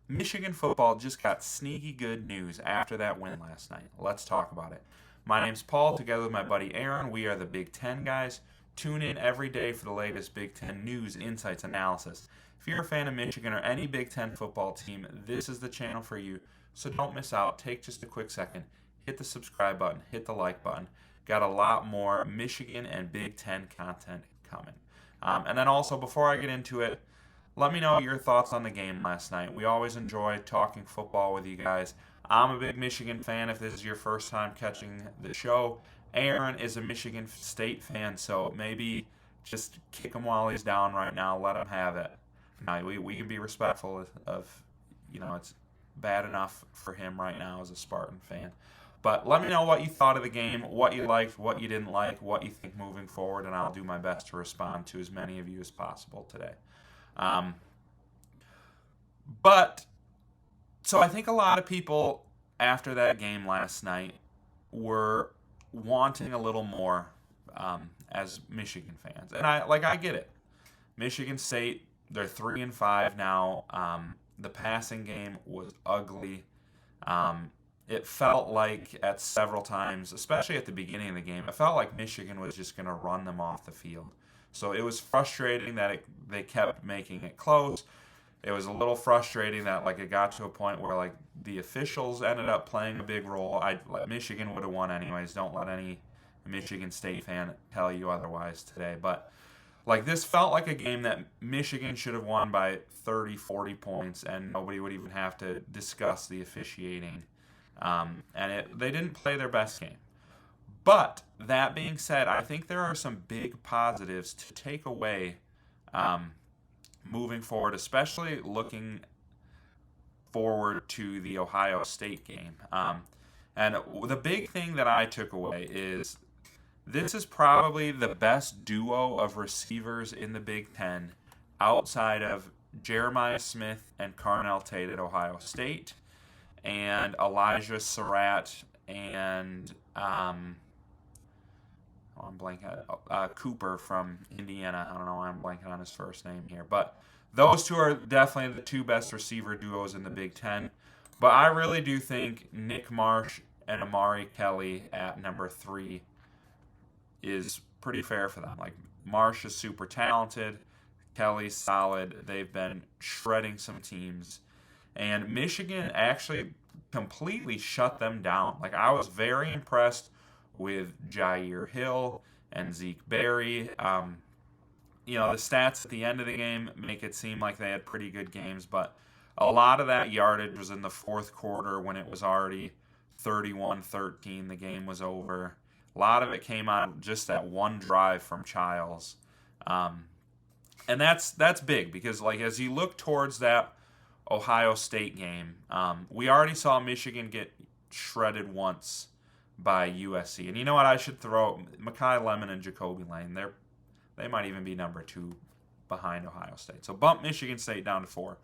Michigan football just got sneaky good news after that win last night. Let's talk about it. My name's Paul, together with my buddy Aaron. We are the Big Ten guys. Tune in every day for the latest Big Ten news, insights, analysis. If you're a fan of Michigan or any Big Ten football team, this is the channel for you. So don't miss out. Take just a quick second. Hit the subscribe button. Hit the like button. Got a lot more Michigan and Big Ten content coming. And then also, before I get into it, let me know your thoughts on the game last night. We always enjoy talking football with you guys. I'm a big Michigan fan if this is your first time catching the show. Aaron is a Michigan State fan, so maybe just kick him while he's down right now. Let him have it. Now, we can be respectful of, it's bad enough for him right now as a Spartan fan. But let me know what you thought of the game, what you liked, what you didn't like, what you think moving forward, and I'll do my best to respond to as many of you as possible today. Um, but so I think a lot of people after that game last night were wanting a little more as Michigan fans, and I get it. Michigan State, they're 3-5 now. The passing game was ugly. It felt like at several times, especially at the beginning of the game, it felt like Michigan was just going to run them off the field. So it was frustrating that they kept making it close. It was a little frustrating that it got to a point where the officials ended up playing a big role. Michigan would have won anyways. Don't let any Michigan State fan tell you otherwise today. But this felt like a game that Michigan should have won by 30, 40 points, and nobody would even have to discuss the officiating. They didn't play their best game. But that being said, I think there are some big positives to take away moving forward, especially looking forward to the Ohio State game. And the big thing that I took away is this is probably the best duo of receivers in the Big Ten outside of Jeremiah Smith and Carnell Tate at Ohio State and Elijah Surratt and I'm blanking. Cooper from Indiana. I don't know why I'm blanking on his first name here. But those two are definitely the two best receiver duos in the Big Ten. But I really do think Nick Marsh and Amari Kelly at number 3 is pretty fair for them. Marsh is super talented. Kelly's solid. They've been shredding some teams. And Michigan actually completely shut them down. I was very impressed with Jair Hill and Zeke Berry. The stats at the end of the game make it seem like they had pretty good games, but a lot of that yardage was in the fourth quarter when it was already 31-13. The game was over. A lot of it came on just that one drive from Childs. And that's big because, as you look towards that Ohio State game, we already saw Michigan get shredded once by USC. And you know what? I should throw Makai Lemon and Jacoby Lane. They might even be number 2 behind Ohio State. So bump Michigan State down to 4.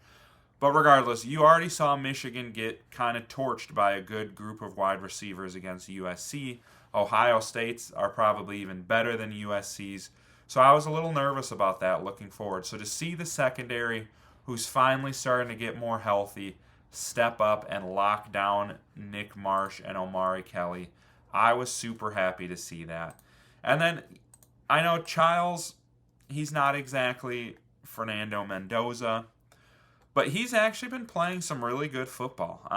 But regardless, you already saw Michigan get kind of torched by a good group of wide receivers against USC. Ohio State's are probably even better than USC's. So I was a little nervous about that looking forward. So to see the secondary, who's finally starting to get more healthy, step up and lock down Nick Marsh and Omari Kelly, I was super happy to see that. And then I know Childs, he's not exactly Fernando Mendoza, but he's actually been playing some really good football.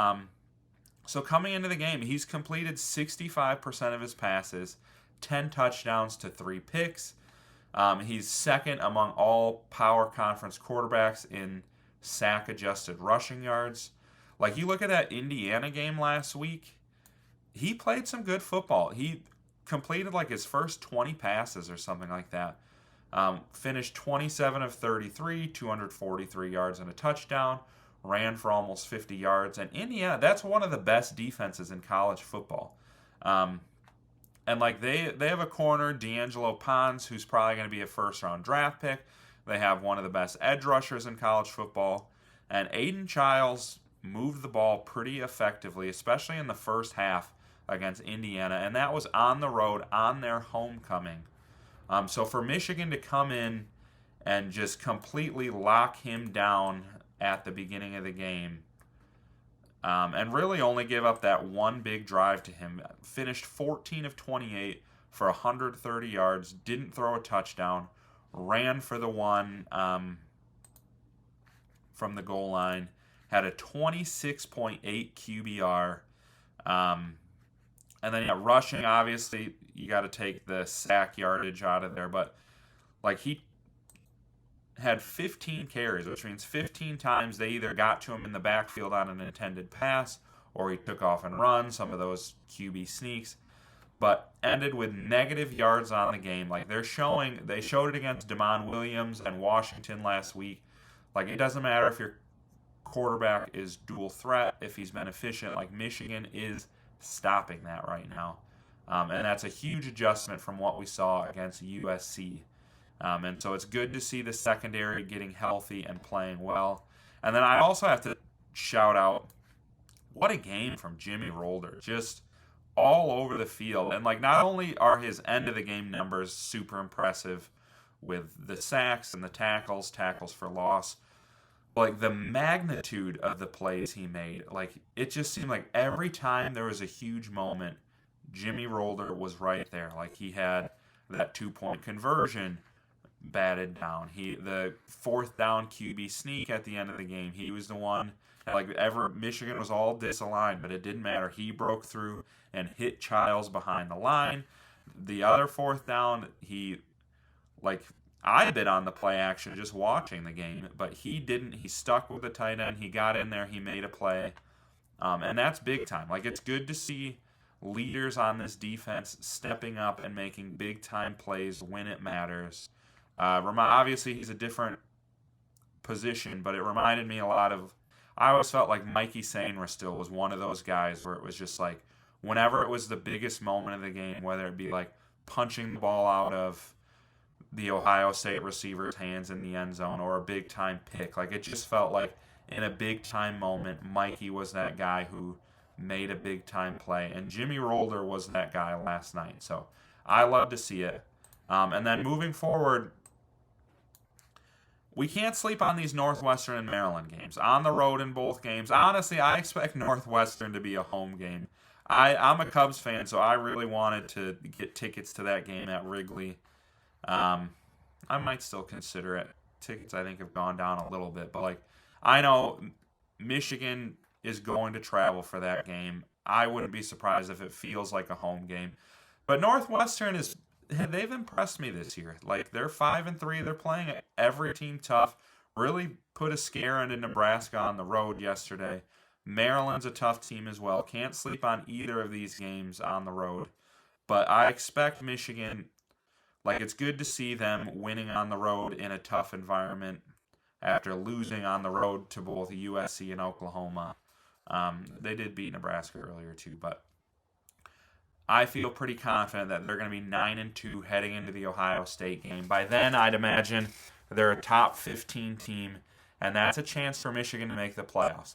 So coming into the game, he's completed 65% of his passes, 10 touchdowns to 3 picks. He's second among all power conference quarterbacks in sack-adjusted rushing yards. You look at that Indiana game last week, he played some good football. He completed his first 20 passes or something like that. Finished 27 of 33, 243 yards and a touchdown. Ran for almost 50 yards. And Indiana, that's one of the best defenses in college football. And they have a corner, D'Angelo Pons, who's probably going to be a first-round draft pick. They have one of the best edge rushers in college football. And Aiden Childs moved the ball pretty effectively, especially in the first half against Indiana, and that was on the road, on their homecoming. So for Michigan to come in and just completely lock him down at the beginning of the game, and really only gave up that one big drive to him. Finished 14 of 28 for 130 yards, didn't throw a touchdown, ran for the one from the goal line, had a 26.8 QBR. And then, rushing, obviously, you got to take the sack yardage out of there. But, he had 15 carries, which means 15 times they either got to him in the backfield on an intended pass or he took off and run, some of those QB sneaks, but ended with negative yards on the game. They showed it against Damon Williams and Washington last week. It doesn't matter if your quarterback is dual threat, if he's been efficient. Michigan is stopping that right now. And that's a huge adjustment from what we saw against USC. And so it's good to see the secondary getting healthy and playing well. And then I also have to shout out, what a game from Jimmy Rolder. Just all over the field. And not only are his end of the game numbers super impressive with the sacks and the tackles for loss, the magnitude of the plays he made, it just seemed like every time there was a huge moment, Jimmy Rolder was right there. He had that 2-point conversion batted down. The 4th down QB sneak at the end of the game, he was the one. Michigan was all disaligned, but it didn't matter. He broke through and hit Childs behind the line. The other 4th down, I bid on the play action just watching the game, but he didn't. He stuck with the tight end. He got in there. He made a play. And that's big time. It's good to see leaders on this defense stepping up and making big time plays when it matters. Obviously, he's a different position, but it reminded me a lot of. I always felt like Mikey Sainristil still was one of those guys where it was just whenever it was the biggest moment of the game, whether it be punching the ball out of the Ohio State receiver's hands in the end zone or a big time pick, it just felt like in a big time moment, Mikey was that guy who made a big time play, and Jimmy Rolder was that guy last night. So I love to see it. And then moving forward, we can't sleep on these Northwestern and Maryland games. On the road in both games. Honestly, I expect Northwestern to be a home game. I'm a Cubs fan, so I really wanted to get tickets to that game at Wrigley. I might still consider it. Tickets, I think, have gone down a little bit. But, I know Michigan is going to travel for that game. I wouldn't be surprised if it feels like a home game. But Northwestern they've impressed me this year. They're 5-3. They're playing every team tough. Really put a scare into Nebraska on the road yesterday. Maryland's a tough team as well. Can't sleep on either of these games on the road. But I expect Michigan, it's good to see them winning on the road in a tough environment after losing on the road to both USC and Oklahoma. They did beat Nebraska earlier too, but I feel pretty confident that they're going to be 9-2 heading into the Ohio State game. By then, I'd imagine they're a top 15 team, and that's a chance for Michigan to make the playoffs.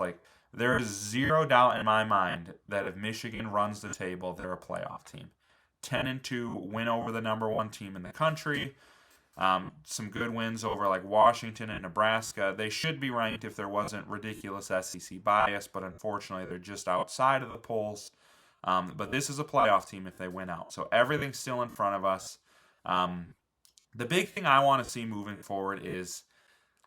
There is zero doubt in my mind that if Michigan runs the table, they're a playoff team. 10-2, win over the number 1 team in the country. Some good wins over Washington and Nebraska. They should be ranked if there wasn't ridiculous SEC bias, but unfortunately, they're just outside of the polls. But this is a playoff team if they win out. So everything's still in front of us. The big thing I want to see moving forward is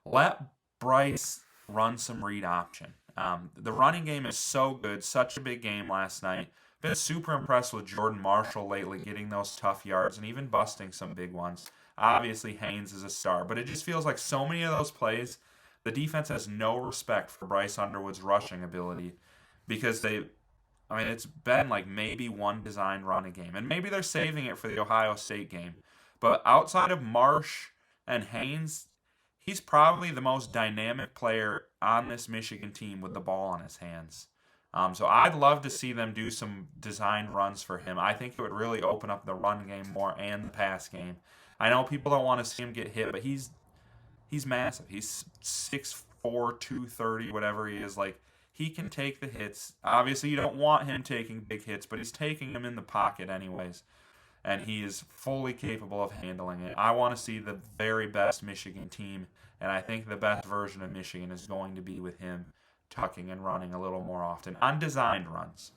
let Bryce run some read option. The running game is so good. Such a big game last night. Been super impressed with Jordan Marshall lately, getting those tough yards and even busting some big ones. Obviously, Haynes is a star, but it just feels like so many of those plays, the defense has no respect for Bryce Underwood's rushing ability because it's been maybe one designed run a game. And maybe they're saving it for the Ohio State game. But outside of Marsh and Haynes, he's probably the most dynamic player on this Michigan team with the ball in his hands. So I'd love to see them do some designed runs for him. I think it would really open up the run game more and the pass game. I know people don't want to see him get hit, but he's massive. He's 6'4", 230, whatever he is. He can take the hits. Obviously, you don't want him taking big hits, but he's taking them in the pocket anyways. And he is fully capable of handling it. I want to see the very best Michigan team, and I think the best version of Michigan is going to be with him tucking and running a little more often on designed runs.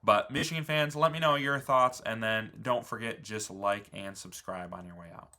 But Michigan fans, let me know your thoughts, and then don't forget, just like and subscribe on your way out.